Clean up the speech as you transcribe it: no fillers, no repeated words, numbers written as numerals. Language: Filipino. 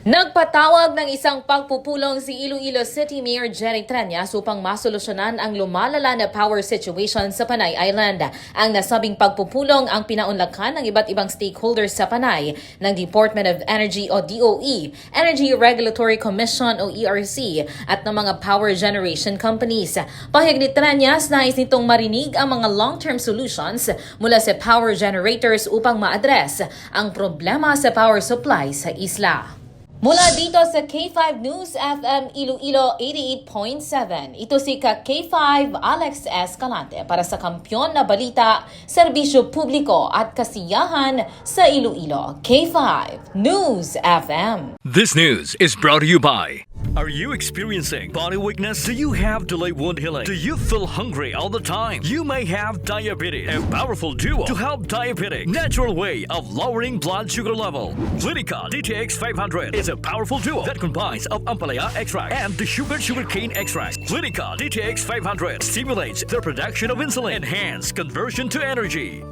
Nagpatawag ng isang pagpupulong si Iloilo City Mayor Jerry Treñas upang masolusyonan ang lumalala na power situation sa Panay Island. Ang nasabing pagpupulong ang pinaunlakan ng iba't ibang stakeholders sa Panay ng Department of Energy o DOE, Energy Regulatory Commission o ERC at ng mga power generation companies. Pahayag ni Treñas, nais nitong marinig ang mga long-term solutions mula sa power generators upang ma-address ang problema sa power supply sa isla. Mula dito sa K5 News FM Iloilo 88.7, ito si K5 Alex Escalante para sa kampyon na balita, serbisyo publiko at kasiyahan sa Iloilo. K5 News FM. This news is brought to you by... Are you experiencing body weakness? Do you have delayed wound healing? Do you feel hungry all the time? You may have diabetes. A powerful duo to help diabetic. Natural way of lowering blood sugar level. Clinica DTX 500 is a powerful duo that combines of ampalaya extract and the sugarcane extract. Clinica DTX 500 stimulates the production of insulin, enhance conversion to energy.